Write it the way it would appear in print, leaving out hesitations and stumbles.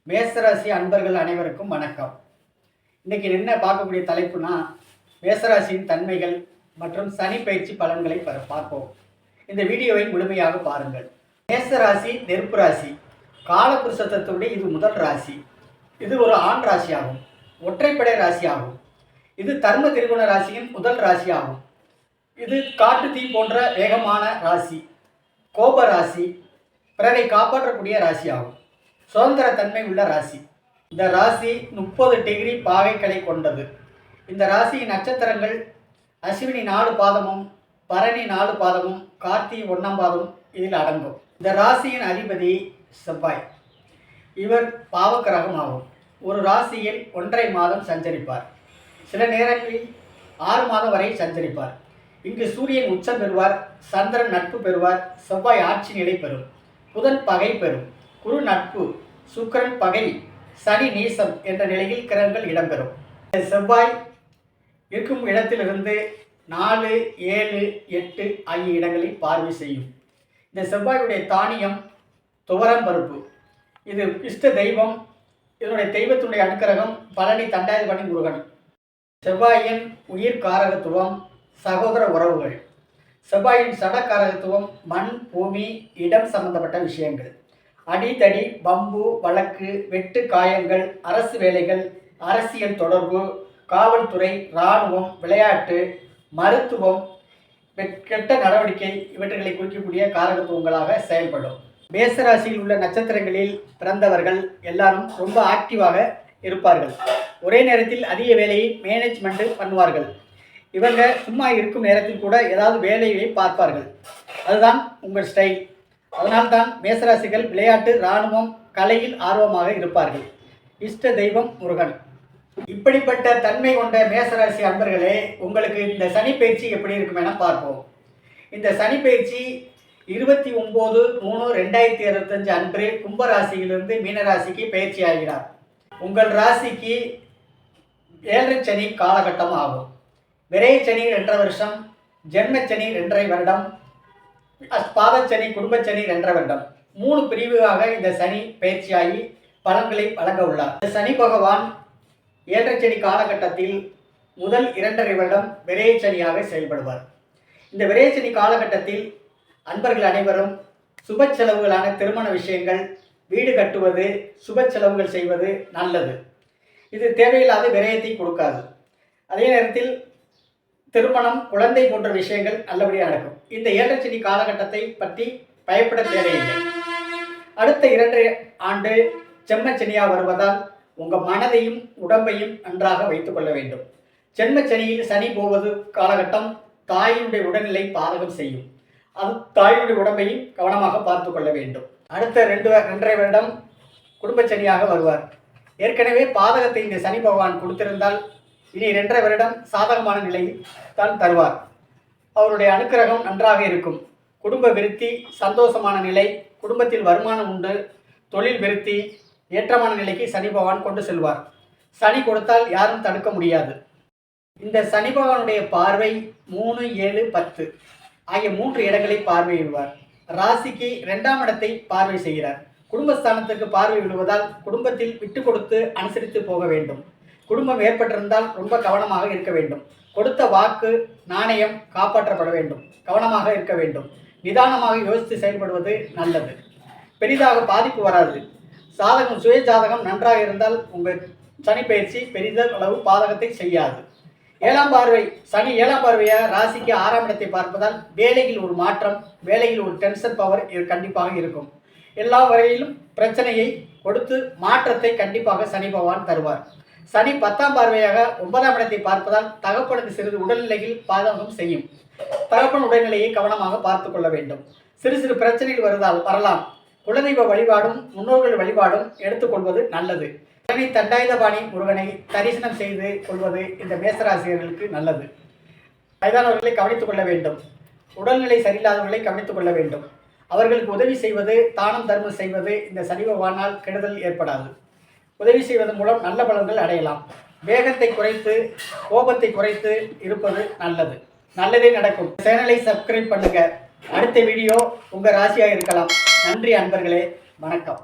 மேசராசி அன்பர்கள் அனைவருக்கும் வணக்கம். இன்னைக்கு என்ன பார்க்கக்கூடிய தலைப்புனா மேசராசியின் தன்மைகள் மற்றும் சனி பயிற்சி பலன்களை பார்ப்போம். இந்த வீடியோவை முழுமையாக பாருங்கள். மேசராசி நெருப்பு ராசி, காலபுருஷ தத்துவடைய இது முதல் ராசி. இது ஒரு ஆண் ராசியாகும், ஒற்றைப்படை ராசியாகும். இது தர்ம திரிகுண ராசியின் முதல் ராசியாகும். இது காட்டு தீ போன்ற வேகமான ராசி, கோப ராசி, பிறரை காப்பாற்றக்கூடிய ராசியாகும். சுதந்திர தன்மை உள்ள ராசி. இந்த ராசி 30 டிகிரி பாகைகளை கொண்டது. இந்த ராசியின் நட்சத்திரங்கள் அஸ்வினி 4 பாதமும், பரணி 4 பாதமும், கார்த்திகை 1ஆம் பாதம் இதில் அடங்கும். இந்த ராசியின் அதிபதி செவ்வாய். இவர் பாவக்கிரகம் ஆகும். ஒரு ராசியில் 1.5 மாதம் சஞ்சரிப்பார். சில நேரங்களில் 6 மாதம் வரை சஞ்சரிப்பார். இங்கு சூரியன் உச்சம் பெறுவார், சந்திரன் நட்பு பெறுவார், செவ்வாய் ஆட்சி நிலை பெறும், புதன் பகை பெறும், குரு நட்பு, சுக்கிரன் பகை, சனி நீசம் என்ற நிலையில் கிரகங்கள் இடம்பெறும். செவ்வாய் இருக்கும் இடத்திலிருந்து 4, 7, 8 ஆகிய இடங்களில் பார்வை செய்யும். இந்த செவ்வாயுடைய தானியம் துவரம் பருப்பு. இது இஷ்ட தெய்வம். இதனுடைய தெய்வத்தினுடைய அனுக்கிரகம் பழனி தண்டாயுதபாணி முருகன். செவ்வாயின் உயிர் காரகத்துவம் சகோதர உறவுகள். செவ்வாயின் சடக்காரகத்துவம் மண், பூமி, இடம் சம்பந்தப்பட்ட விஷயங்கள். அடிதடி, பம்பு, வழக்கு, வெட்டு, காயங்கள், அரசு வேலைகள், அரசியல் தொடர்பு, காவல்துறை, இராணுவம், விளையாட்டு, மருத்துவம், கெட்ட நடவடிக்கை இவற்றை குறிக்கக்கூடிய காரகத்துவங்களாக செயல்படும். மேசராசியில் உள்ள நட்சத்திரங்களில் பிறந்தவர்கள் எல்லாரும் ரொம்ப ஆக்டிவாக இருப்பார்கள். ஒரே நேரத்தில் அதிக வேலையை மேனேஜ்மெண்ட் பண்ணுவார்கள். இவங்க சும்மா இருக்கும் நேரத்தில் கூட ஏதாவது வேலையை பார்ப்பார்கள். அதுதான் உங்கள் ஸ்டைல். அதனால்தான் மேசராசிகள் விளையாட்டு, இராணுவம், கலையில் ஆர்வமாக இருப்பார்கள். இஷ்ட தெய்வம் முருகன். இப்படிப்பட்ட தன்மை கொண்ட மேசராசி அன்பர்களே, உங்களுக்கு இந்த சனி பயிற்சி எப்படி இருக்கும் என பார்ப்போம். இந்த சனி பயிற்சி 29/3/2025 அன்று கும்பராசியிலிருந்து மீனராசிக்கு பயிற்சி ஆகிறார். உங்கள் ராசிக்கு 7 சனி காலகட்டம் ஆகும். விரைச்சனி 2.5 வருஷம், ஜென்மச்சனி 2.5 வருடம், பாதச்சனி, குடும்பச்சனி 2.5 வருடம். 3 பிரிவாக இந்த சனி பயிற்சியாகி பலன்களை வழங்க உள்ளார். இந்த சனி பகவான் 7 சனி காலகட்டத்தில் முதல் 2.5 வருடம் விரைச்சனியாக செயல்படுவார். இந்த விரைச்சனி காலகட்டத்தில் அன்பர்கள் அனைவரும் சுப செலவுகளான திருமண விஷயங்கள், வீடு கட்டுவது, சுப செலவுகள் செய்வது நல்லது. இது தேவையில்லாத விரயத்தை கொடுக்காது. அதே நேரத்தில் திருமணம், குழந்தை போன்ற விஷயங்கள் நல்லபடியாக நடக்கும். இந்த 7 சனி காலகட்டத்தை பற்றி பயப்பட தேவையில்லை. அடுத்த 2 ஆண்டு செம்மச்சனியாக வருவதால் உங்கள் மனதையும் உடம்பையும் நன்றாக வைத்துக் கொள்ள வேண்டும். செம்மச்சனியில் சனி போவது காலகட்டம் தாயினுடைய உடல்நிலை பாதகம் செய்யும். அது தாயினுடைய உடம்பையும் கவனமாக பார்த்து கொள்ள வேண்டும். அடுத்த 2.5 வருடம் குடும்பச்சனியாக வருவார். ஏற்கனவே பாதகத்தை இந்த சனி பகவான் கொடுத்திருந்தால் இனி 2.5 வருடம் சாதகமான நிலையில் தான் தருவார். அவருடைய அனுக்கிரகம் நன்றாக இருக்கும். குடும்ப விருத்தி, சந்தோஷமான நிலை, குடும்பத்தில் வருமானம் உண்டு, தொழில் விருத்தி, ஏற்றமான நிலைக்கு சனி பகவான் கொண்டு செல்வார். சனி கொடுத்தால் யாரும் தடுக்க முடியாது. இந்த சனி பகவானுடைய பார்வை 3, 7, 10 ஆகிய 3 இடங்களை பார்வையிடுவார். ராசிக்கு 2ஆம் இடத்தை பார்வை செய்கிறார். குடும்பஸ்தானத்துக்கு பார்வை விடுவதால் குடும்பத்தில் விட்டு கொடுத்து அனுசரித்து போக வேண்டும். குடும்பம் ஏற்பட்டிருந்தால் ரொம்ப கவனமாக இருக்க வேண்டும். கொடுத்த வாக்கு, நாணயம் காப்பாற்றப்பட வேண்டும். கவனமாக இருக்க வேண்டும். நிதானமாக யோசித்து செயல்படுவது நல்லது. பெரிதாக பாதிப்பு வராது. சாதகம், சுய ஜாதகம் நன்றாக இருந்தால் உங்கள் சனி பயிற்சி பெரிதளவு பாதகத்தை செய்யாது. 7ஆம் பார்வை, சனி 7ஆம் பார்வையாக ராசிக்கு 6ஆம் இடத்தை பார்ப்பதால் வேலையில் ஒரு மாற்றம், வேலையில் ஒரு டென்ஷன் பவர் கண்டிப்பாக இருக்கும். எல்லா வகையிலும் பிரச்சனையை கொடுத்து மாற்றத்தை கண்டிப்பாக சனி பகவான் தருவார். சனி 10ஆம் பார்வையாக 9ஆம் இடத்தை பார்ப்பதால் தகப்பனுக்கு சிறிது உடல்நிலையில் பாதகம் செய்யும். தகப்பன் உடல்நிலையை கவனமாக பார்த்து கொள்ள வேண்டும். சிறு சிறு பிரச்சனைகள் வரலாம். குலதெய்வ வழிபாடும் முன்னோர்கள் வழிபாடும் எடுத்துக்கொள்வது நல்லது. பழனி தண்டாயுதபாணி முருகனை தரிசனம் செய்து கொள்வது இந்த மேசராசிரியர்களுக்கு நல்லது. வயதானவர்களை கவனித்துக் கொள்ள வேண்டும். உடல்நிலை சரியில்லாதவர்களை கவனித்துக் கொள்ள வேண்டும். அவர்களுக்கு உதவி செய்வது, தானம் தர்மம் செய்வது இந்த சனி பகவானால் கெடுதல் ஏற்படாது. உதவி செய்வதன் மூலம் நல்ல பலன்கள் அடையலாம். வேகத்தை குறைத்து, கோபத்தை குறைத்து இருப்பது நல்லது. நல்லதே நடக்கும். சேனலை சப்ஸ்கிரைப் பண்ணுங்க. அடுத்த வீடியோ உங்கள் ராசியாக இருக்கலாம். நன்றி அன்பர்களே, வணக்கம்.